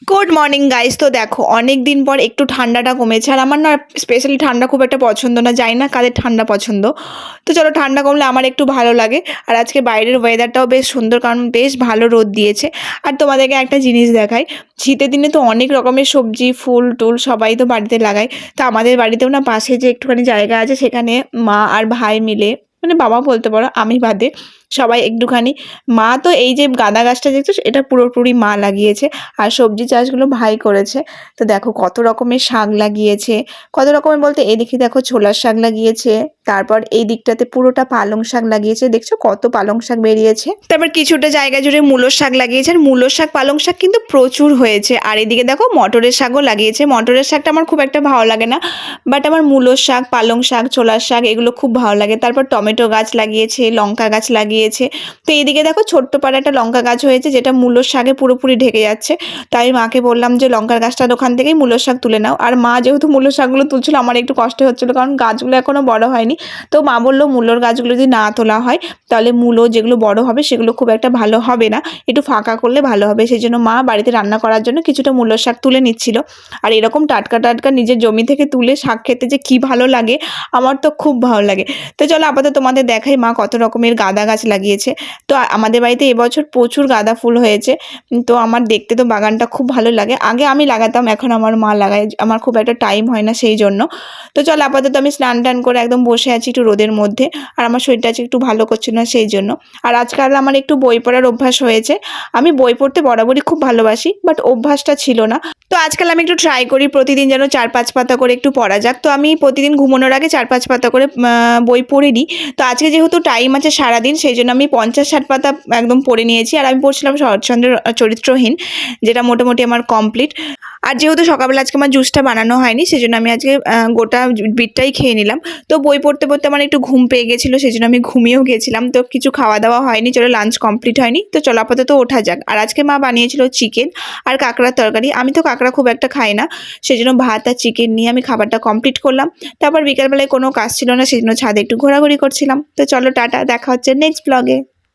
Good morning guys. তো দেখো অনেক দিন পর একটু ঠান্ডাটা কমেছে, আর আমার না স্পেশালি ঠান্ডা খুব একটা পছন্দ না, জানি না কাদের ঠান্ডা পছন্দ। তো চলো, ঠান্ডা কমলে আমার একটু ভালো লাগে। আর আজকে বাইরের ওয়েদারটাও বেশ সুন্দর, কারণ বেশ ভালো রোদ দিয়েছে। আর তোমাদেরকে একটা জিনিস দেখাই, শীতের দিনে তো অনেক রকমের সবজি ফুল টুল সবাই তো বাড়িতে লাগায়। তো আমাদের বাড়িতেও না পাশে যে একটুখানি জায়গা আছে, সেখানে মা আর ভাই মিলে, মানে বাবা বলতে পারো, আমি বাদে সবাই একটুখানি, মা তো এই যে গাঁদা গাছটা দেখছো এটা পুরোপুরি মা লাগিয়েছে, আর সবজি চাষগুলো ভাই করেছে। তো দেখো কত রকমের শাক লাগিয়েছে, কত রকমের বলতে এদিকে দেখো ছোলার শাক লাগিয়েছে, তারপর এই দিকটাতে পুরোটা পালং শাক লাগিয়েছে, দেখছো কত পালং শাক বেরিয়েছে। তারপর কিছুটা জায়গা জুড়ে মূলোর শাক লাগিয়েছে, আর মূলোর শাক পালং শাক কিন্তু প্রচুর হয়েছে। আর এদিকে দেখো মটরের শাকও লাগিয়েছে। মটরের শাকটা আমার খুব একটা ভালো লাগে না, বাট আমার মূলোর শাক, পালং শাক, ছোলার শাক এগুলো খুব ভালো লাগে। তারপর টমেটো গাছ লাগিয়েছে, লঙ্কা গাছ লাগিয়েছে। তো এইদিকে দেখো ছোট্ট পাড়া একটা লঙ্কা গাছ হয়েছে, যেটা মূলোর শাকে পুরোপুরি ঢেকে যাচ্ছে। তাই মাকে বললাম যে লঙ্কার গাছটার ওখান থেকেই মূলোর শাক তুলে নাও। আর মা যেহেতু মূলোর শাকগুলো তুলছিল, আমার একটু কষ্ট হচ্ছিলো, কারণ গাছগুলো এখনো বড় হয়নি। তো মা বললো মূলোর গাছগুলো যদি না তোলা হয়, তাহলে মূলো যেগুলো বড় হবে সেগুলো খুব একটা ভালো হবে না, একটু ফাঁকা করলে ভালো হবে। সেই জন্য মা বাড়িতে রান্না করার জন্য কিছুটা মূলোর শাক তুলে নিচ্ছিল। আর এরকম টাটকা টাটকা নিজের জমি থেকে তুলে শাক খেতে যে কি ভালো লাগে, আমার তো খুব ভালো লাগে। তো চলো আপাতত তোমাদের দেখাই মা কত রকমের গাঁদা গাছ লাগিয়েছে। তো আমাদের বাড়িতে এবছর প্রচুর গাঁদা ফুল হয়েছে। তো আমার দেখতে তো বাগানটা খুব ভালো লাগে। আগে আমি লাগাতাম, এখন আমার মা লাগায়, আমার খুব একটা টাইম হয় না সেই জন্য। তো চল আপাতত আমি স্নান টান করে একদম বসে আছি একটু রোদের মধ্যে, আর আমার শরীরটা আজকে একটু ভালো করছে না সেই জন্য। আর আজকাল আমার একটু বই পড়ার অভ্যাস হয়েছে। আমি বই পড়তে বরাবরই খুব ভালোবাসি, বাট অভ্যাসটা ছিল না। তো আজকাল আমি একটু ট্রাই করি প্রতিদিন যেন 4-5 পাতা করে একটু পড়া যাক। তো আমি প্রতিদিন ঘুমানোর আগে 4-5 পাতা করে বই পড়ে নিই। তো আজকে যেহেতু টাইম আছে সারাদিন, সেই জন্য আমি 50-60 পাতা একদম পড়ে নিয়েছি। আর আমি পড়ছিলাম শরৎচন্দ্রের চরিত্রহীন, যেটা মোটামুটি আমার কমপ্লিট। আর যেহেতু সকালবেলা আজকে আমার জুসটা বানানো হয়নি, সেই জন্য আমি আজকে গোটা বিটটাই খেয়ে নিলাম। তো বই পড়তে পড়তে আমার একটু ঘুম পেয়ে গেছিলো, সেই জন্য আমি ঘুমিয়েও গেছিলাম। তো কিছু খাওয়া দাওয়া হয়নি, চলো লাঞ্চ কমপ্লিট হয়নি। তো চলো আপাতত ওঠা যাক। আর আজকে মা বানিয়েছিল চিকেন আর কাঁকড়ার তরকারি। আমি তো কাঁকড়া খুব একটা খাই না, সেই জন্য ভাত আর চিকেন নিয়ে আমি খাবারটা কমপ্লিট করলাম। তারপর বিকালবেলায় কোনো কাজ ছিল না, সেই জন্য ছাদে একটু ঘোরাঘুরি করছিলাম। তো চলো টাটা, দেখা হচ্ছে নেক্সট ব্লগে।